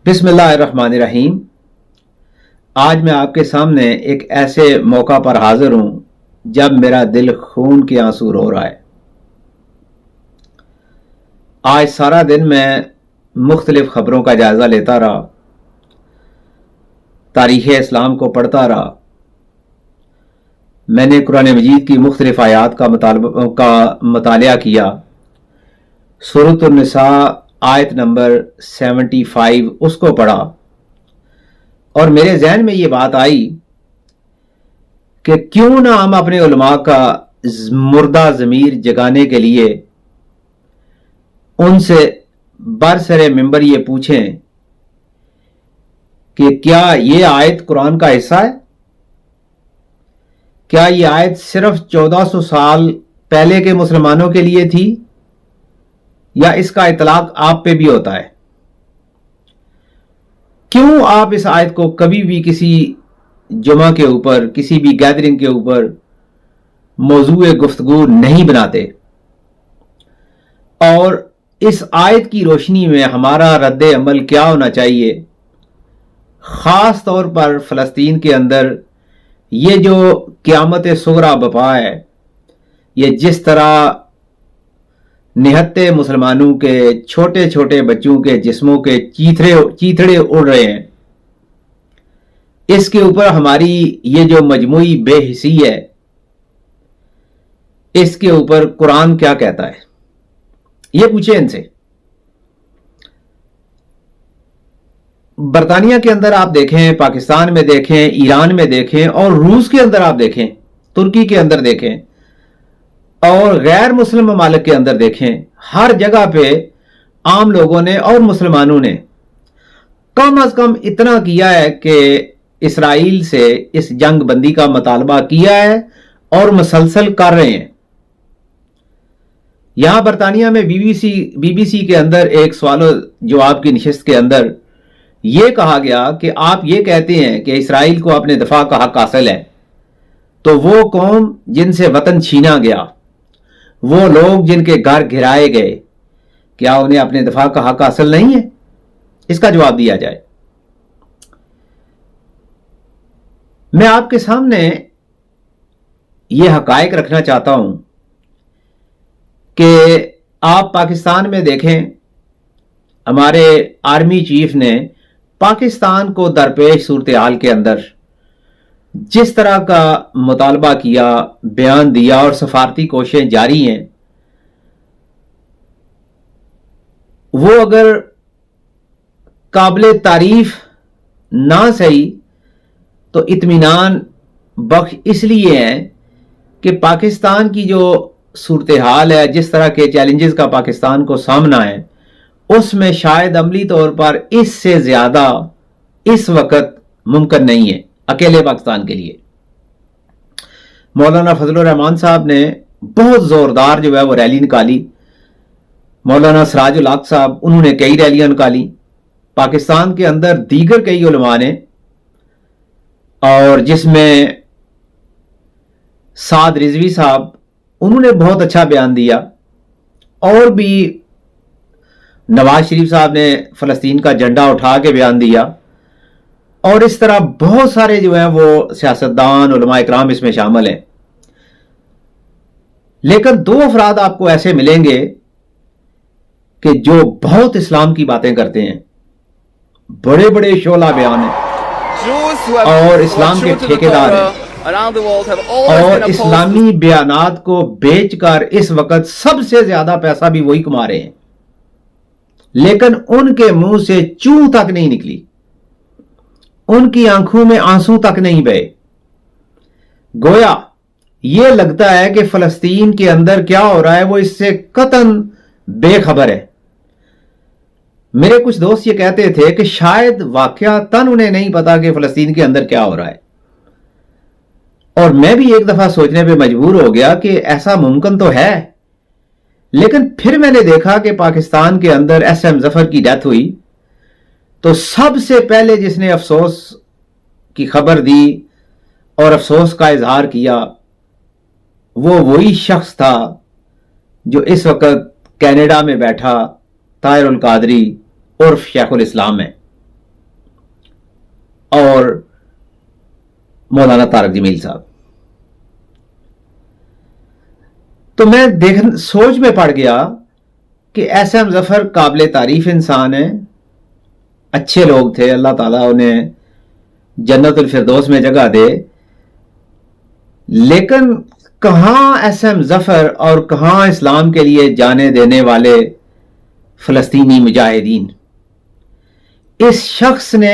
बिस्मिल्लाहिर्रहमानिर्रहीम। आज मैं आपके सामने एक ऐसे मौका पर हाजिर हूं जब मेरा दिल खून के आंसू रो रहा है। आज सारा दिन मैं मुख्तलिफ खबरों का जायजा लेता रहा, तारीख़ इस्लाम को पढ़ता रहा। मैंने कुरान मजीद की मुख्तलिफ आयात का मतालिया किया। सूरत निसा आयत नंबर 75 उसको पढ़ा और मेरे जहन में ये बात आई कि क्यों ना हम अपने उलमा का मुर्दा ज़मीर जगाने के लिए उनसे बरसरे मिंबर ये पूछें कि क्या ये आयत कुरान का हिस्सा है? क्या ये आयत सिर्फ 1400 साल पहले के मुसलमानों के लिए थी या इसका इतलाक आप पे भी होता है? क्यों आप इस आयत को कभी भी किसी जुमा के ऊपर, किसी भी गैदरिंग के ऊपर मौजूए गुफ्तगू नहीं बनाते? और इस आयत की रोशनी में हमारा रद्द अमल क्या होना चाहिए? खास तौर पर फ़लस्तीन के अंदर ये जो क़यामत सुगरा बपा है, ये जिस तरह निहत्ते मुसलमानों के छोटे छोटे बच्चों के जिस्मों के चीथड़े उड़ रहे हैं, इसके ऊपर हमारी ये जो मजमूई बेहिसी है, इसके ऊपर कुरान क्या कहता है? ये पूछे इनसे। बरतानिया के अंदर आप देखें, पाकिस्तान में देखें, ईरान में देखें और रूस के अंदर आप देखें, तुर्की के अंदर देखें और गैर मुस्लिम ममालिक के अंदर देखें, हर जगह पे आम लोगों ने और मुसलमानों ने कम अज कम इतना किया है कि इसराइल से इस जंग बंदी का मुतालबा किया है और मुसलसल कर रहे हैं। यहां बरतानिया में बीबीसी के अंदर एक सवाल जवाब की नशिस्त के अंदर यह कहा गया कि आप ये कहते हैं कि इसराइल को अपने दफा का हक हासिल है, तो वो कौम जिनसे वतन छीना गया, वो लोग जिनके घर घिराए गए, क्या उन्हें अपने दफा का हक हासिल नहीं है? इसका जवाब दिया जाए। मैं आपके सामने यह हकायक रखना चाहता हूं कि आप पाकिस्तान में देखें, हमारे आर्मी चीफ ने पाकिस्तान को दरपेश सूरत हाल के अंदर जिस तरह का मुतालबा किया, बयान दिया और सफारती कोशिशें जारी हैं, वो अगर काबिल तारीफ ना सही तो इत्मीनान बख्श इसलिए है कि पाकिस्तान की जो सूरत हाल है, जिस तरह के चैलेंजेस का पाकिस्तान को सामना है, उसमें शायद अमली तौर पर इससे ज्यादा इस वक्त मुमकिन नहीं है अकेले पाकिस्तान के लिए। मौलाना फजलुर रहमान साहब ने बहुत जोरदार जो है वो रैली निकाली। मौलाना सिराजुल हक साहब, उन्होंने कई रैलियां निकाली। पाकिस्तान के अंदर दीगर कई उलमा ने, और जिसमें साद रिजवी साहब, उन्होंने बहुत अच्छा बयान दिया। और भी नवाज शरीफ साहब ने फ़लस्तीन का झंडा उठा के बयान दिया। और इस तरह बहुत सारे जो हैं वो सियासतदान, उलमा इकराम इसमें शामिल हैं। लेकिन दो अफराद आपको ऐसे मिलेंगे कि जो बहुत इस्लाम की बातें करते हैं, बड़े बड़े शोला बयान हैं और इस्लाम के ठेकेदार हैं, और इस्लामी बयानात को बेचकर इस वक्त सबसे ज्यादा पैसा भी वही कमा रहे हैं। लेकिन उनके मुंह से चू तक नहीं निकली, उनकी आंखों में आंसू तक नहीं बहे। गोया यह लगता है कि फलस्तीन के अंदर क्या हो रहा है वो इससे कतन बेखबर है। मेरे कुछ दोस्त ये कहते थे कि शायद वाकयातन उन्हें नहीं पता कि फलस्तीन के अंदर क्या हो रहा है। और मैं भी एक दफा सोचने पे मजबूर हो गया कि ऐसा मुमकिन तो है। लेकिन फिर मैंने देखा कि पाकिस्तान के अंदर एसएम जफर की डेथ हुई तो सबसे पहले जिसने अफसोस की खबर दी और अफसोस का इजहार किया, वो वही शख्स था जो इस वक्त कनाडा में बैठा ताहिर उल कादरी उर्फ शेखुल इस्लाम है। और मौलाना तारक जमील साहब। तो मैं सोच में पड़ गया कि एसएम जफर काबिल तारीफ इंसान है, अच्छे लोग थे, अल्लाह ताला उन्हें जन्नतुल फिरदौस में जगह दे, लेकिन कहां एसएम जफर और कहां इस्लाम के लिए जाने देने वाले फलस्तीनी मुजाहिदीन। इस शख्स ने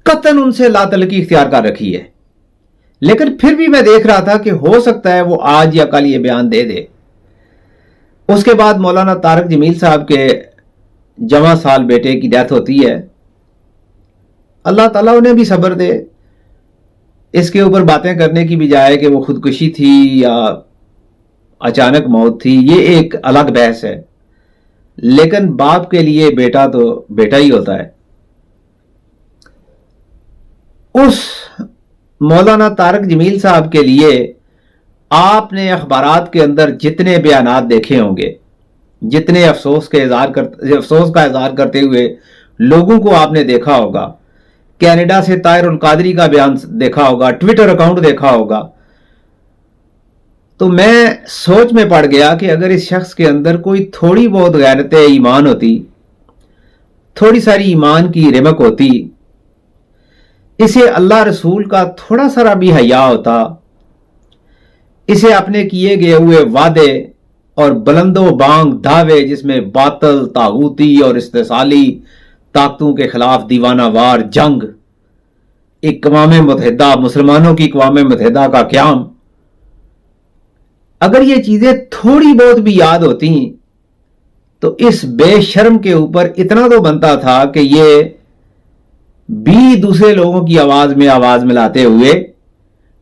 कतन उनसे लातलकी इख्तियार कर रखी है, लेकिन फिर भी मैं देख रहा था कि हो सकता है वो आज या कल ये बयान दे दे। उसके बाद मौलाना तारक जमील साहब के जवां साल बेटे की डेथ होती है। अल्लाह ताला उन्हें भी सब्र दे। इसके ऊपर बातें करने की बजाय कि वो खुदकुशी थी या अचानक मौत थी, ये एक अलग बहस है, लेकिन बाप के लिए बेटा तो बेटा ही होता है। उस मौलाना तारक जमील साहब के लिए आपने अखबारात के अंदर जितने बयानात देखे होंगे, जितने अफसोस का इजहार करते हुए लोगों को आपने देखा होगा, कनाडा से ताहिरुल कादरी का बयान देखा होगा, ट्विटर अकाउंट देखा होगा, तो मैं सोच में पड़ गया कि अगर इस शख्स के अंदर कोई थोड़ी बहुत गैरत ईमान होती, थोड़ी सारी ईमान की रिमक होती, इसे अल्लाह रसूल का थोड़ा सारा भी हया होता, इसे अपने किए गए हुए वादे और बुलंदो बांग दावे जिसमें बातल, तागूती और इस्तेसाली ताकतों के खिलाफ दीवानावार जंग, इक़वाम मुत्तहिदा, मुसलमानों की इक़वाम मुत्तहिदा का क़याम, अगर ये चीजें थोड़ी बहुत भी याद होती तो इस बेशर्म के ऊपर इतना तो बनता था कि ये भी दूसरे लोगों की आवाज में आवाज मिलाते हुए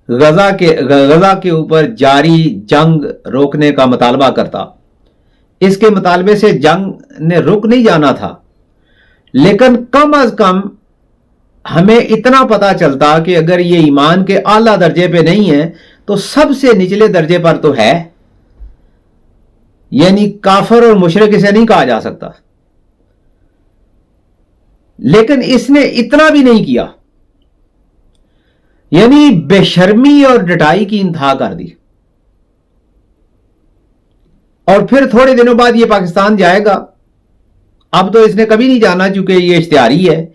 गजा के ऊपर जारी जंग रोकने का मुतालबा करता। इसके मुतालबे से जंग ने रुक नहीं जाना था, लेकिन कम अज कम हमें इतना पता चलता कि अगर ये ईमान के आला दर्जे पे नहीं है तो सबसे निचले दर्जे पर तो है, यानी काफिर और मुशरिक इसे नहीं कहा जा सकता। लेकिन इसने इतना भी नहीं किया, यानी बेशर्मी और डटाई की इंतहा कर दी। और फिर थोड़े दिनों बाद ये पाकिस्तान जाएगा। अब तो इसने कभी नहीं जाना, चूंकि ये इश्तिहारी है।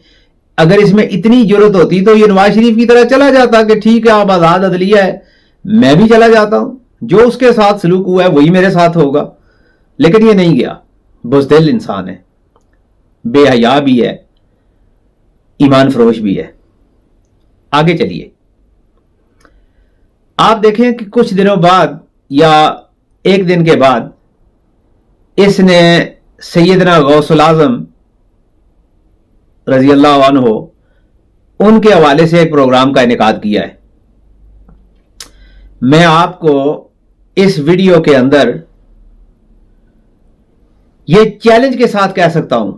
अगर इसमें इतनी जरूरत होती तो ये नवाज शरीफ की तरह चला जाता कि ठीक है अब आजाद अदलिया है, मैं भी चला जाता हूं, जो उसके साथ सलूक हुआ है वही मेरे साथ होगा। लेकिन ये नहीं गया, बुज़दिल इंसान है, बेहया भी है, ईमान फरोश भी है। आगे चलिए, आप देखें कि कुछ दिनों बाद या एक दिन के बाद इसने सैयदना गौसुल आज़म रजी अल्लाह अन्हु उनके हवाले से एक प्रोग्राम का इनेकाद किया है। मैं आपको इस वीडियो के अंदर यह चैलेंज के साथ कह सकता हूं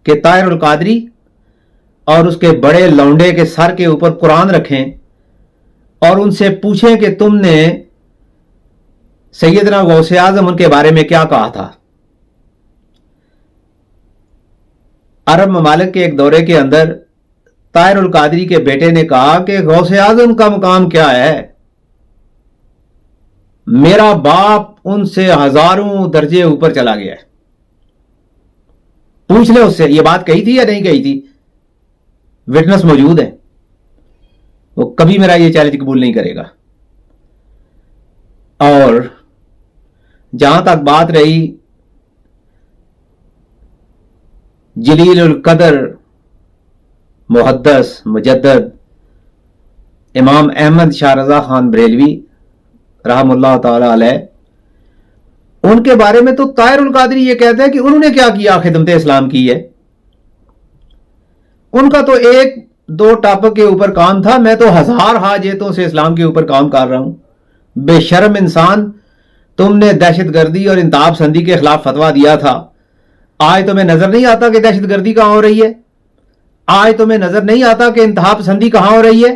कि ताहिरुल कादरी और उसके बड़े लौंडे के सर के ऊपर कुरान रखें और उनसे पूछें कि तुमने सैयदना गौसे आजम उनके बारे में क्या कहा था। अरब ममालिक के एक दौरे के अंदर ताहिरुल कादरी के बेटे ने कहा कि गौसे आजम का मुकाम क्या है, मेरा बाप उनसे हजारों दर्जे ऊपर चला गया है। पूछ ले उससे, यह बात कही थी या नहीं कही थी, विटनेस मौजूद है। वो कभी मेरा यह चैलेंज कबूल नहीं करेगा। और जहां तक बात रही जलीलुल कदर मुहद्दस मुजद्दद इमाम अहमद शाह रज़ा खान बरेलवी रहमतुल्लाह ताला अलैह, उनके बारे में तो ताहिरुल कादरी ये कहते हैं कि उन्होंने क्या किया, खिदमत इस्लाम की है। उनका तो एक दो टॉपिक के ऊपर काम था, मैं तो हजार हाजेतों से इस्लाम के ऊपर काम कर रहा हूं। बेशर्म इंसान, तुमने दहशतगर्दी और इंतहा पसंदी के खिलाफ फतवा दिया था, आज तुम्हें नजर नहीं आता कि दहशतगर्दी कहां हो रही है? आज तुम्हें नजर नहीं आता कि इंतहा पसंदी कहां हो रही है?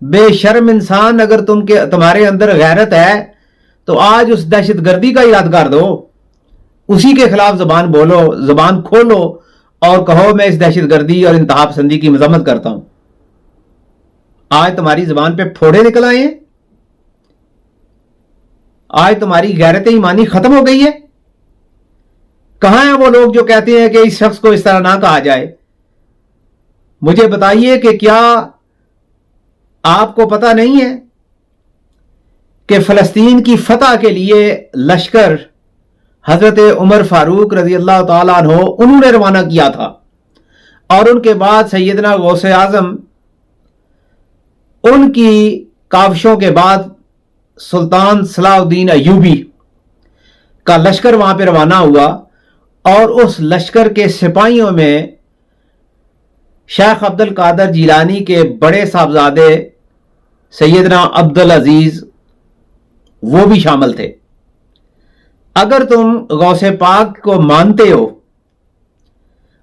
बेशर्म इंसान, अगर तुम्हारे अंदर गैरत है तो आज उस दहशतगर्दी का इरादा कर दो, उसी के खिलाफ जबान बोलो, जबान खोलो और कहो मैं इस दहशतगर्दी और इंतहा पसंदी की मजम्मत करता हूं। आज तुम्हारी जुबान पे फोड़े निकल आए हैं, आज तुम्हारी गैरत ईमानी खत्म हो गई है। कहां हैं वो लोग जो कहते हैं कि इस शख्स को इस तरह ना कहा जाए? मुझे बताइए कि क्या आपको पता नहीं है कि फलस्तीन की फतह के लिए लश्कर हजरत उमर फारूक रजी अल्लाह तआला अन्हो उन्होंने रवाना किया था, और उनके बाद सैयदना गौसे आजम, उनकी काविशों के बाद सुल्तान सलाहुद्दीन अय्यूबी का लश्कर वहां पर रवाना हुआ, और उस लश्कर के सिपाहियों में शेख अब्दुल कादर जिलानी के बड़े साहबजादे सैयदना अब्दुल अजीज वो भी शामिल थे। अगर तुम गौसे पाक को मानते हो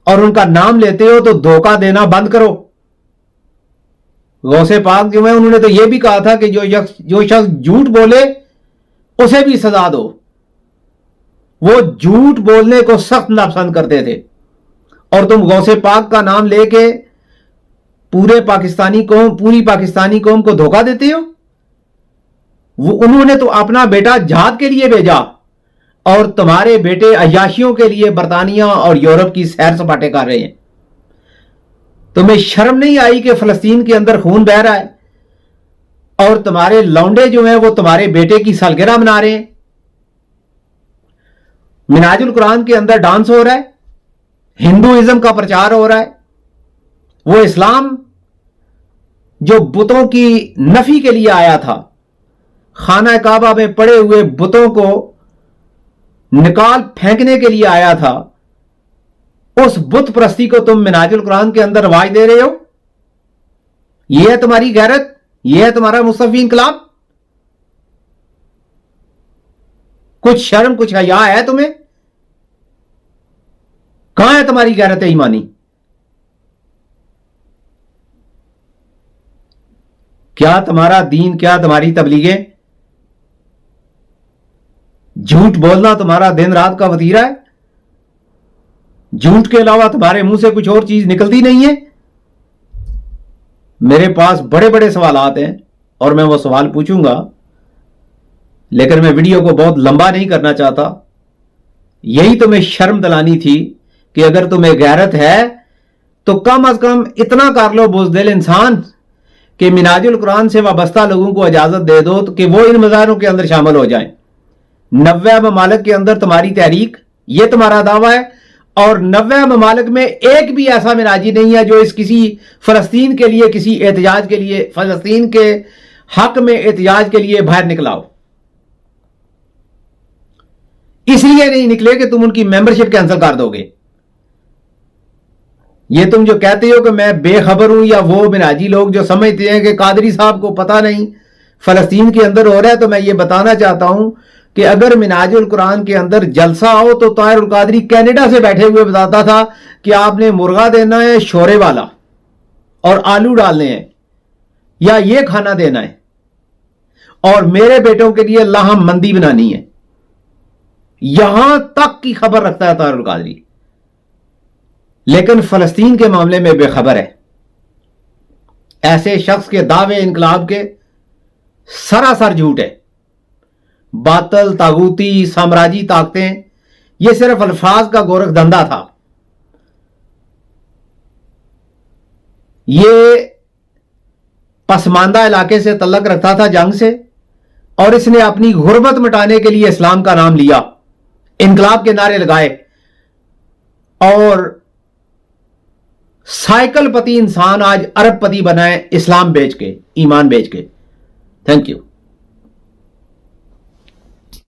और उनका नाम लेते हो तो धोखा देना बंद करो। गौसे पाक जो है उन्होंने तो यह भी कहा था कि जो शख्स झूठ बोले उसे भी सजा दो। वो झूठ बोलने को सख्त नापसंद करते थे, और तुम गौसे पाक का नाम लेके पूरी पाकिस्तानी कौम को धोखा देते हो। उन्होंने तो अपना बेटा जहाद के लिए भेजा, और तुम्हारे बेटे अय्याशियों के लिए बरतानिया और यूरोप की सैर सपाटे कर रहे हैं। तुम्हें शर्म नहीं आई कि फलस्तीन के अंदर खून बह रहा है, और तुम्हारे लौंडे जो हैं वो तुम्हारे बेटे की सालगिरह मना रहे हैं। मिनाजुल कुरान के अंदर डांस हो रहा है, हिंदुइज्म का प्रचार हो रहा है। वो इस्लाम जो बुतों की नफी के लिए आया था, खाना काबा में पड़े हुए बुतों को निकाल फेंकने के लिए आया था, उस बुत प्रस्ती को तुम मिनाजुल कुरान के अंदर रवाज दे रहे हो। यह है तुम्हारी गैरत, यह है तुम्हारा मुस्तफी इनकलाब। कुछ शर्म कुछ हया है तुम्हें? कहां है तुम्हारी गैरत ईमानी? क्या तुम्हारा दीन, क्या तुम्हारी तबलीगें? झूठ बोलना तुम्हारा दिन रात का वतीरा है। झूठ के अलावा तुम्हारे मुंह से कुछ और चीज निकलती नहीं है। मेरे पास बड़े बड़े सवालात हैं और मैं वो सवाल पूछूंगा, लेकिन मैं वीडियो को बहुत लंबा नहीं करना चाहता। यही तुम्हें शर्म दिलानी थी कि अगर तुम्हें गैरत है तो कम अज कम इतना कर लो बुज़दिल इंसान कि मिनाजुल कुरान से वाबस्ता लोगों को इजाजत दे दो तो कि वो इन मज़ारों के अंदर शामिल हो जाएं। 90 ममालिक के अंदर तुम्हारी तहरीक, ये तुम्हारा दावा है, और 90 ममालिक में एक भी ऐसा मिनाजी नहीं है जो इस किसी फलस्तीन के लिए, किसी एहतजाज के लिए, फलस्तीन के हक में एहतजाज के लिए बाहर निकला हो। इसलिए नहीं निकले कि तुम उनकी मेंबरशिप कैंसिल कर दोगे। ये तुम जो कहते हो कि मैं बेखबर हूं, या वो मिनाजी लोग जो समझते हैं कि कादरी साहब को पता नहीं फलस्तीन के अंदर हो रहा है, तो मैं ये बताना चाहता हूं कि अगर मिनाजुल कुरान के अंदर जलसा हो तो ताहिर उल कादरी कनाडा से बैठे हुए बताता था कि आपने मुर्गा देना है शोरे वाला और आलू डालने हैं, या ये खाना देना है, और मेरे बेटों के लिए लाहम मंदी बनानी है। यहां तक की खबर रखता है ताहिर उल कादरी, लेकिन फलस्तीन के मामले में बेखबर है। ऐसे शख्स के दावे इनकलाब के सरासर झूठ है। बातल, तागूती, साम्राजी ताकतें, यह सिर्फ अल्फाज का गोरख धंधा था। ये पसमानदा इलाके से तल्लक रखता था, जंग से, और इसने अपनी गुर्बत मिटाने के लिए इस्लाम का नाम लिया, इनकलाब के नारे लगाए, और साइकिल पति इंसान आज अरबपति बना है इस्लाम बेच के, ईमान बेच के। Thank you.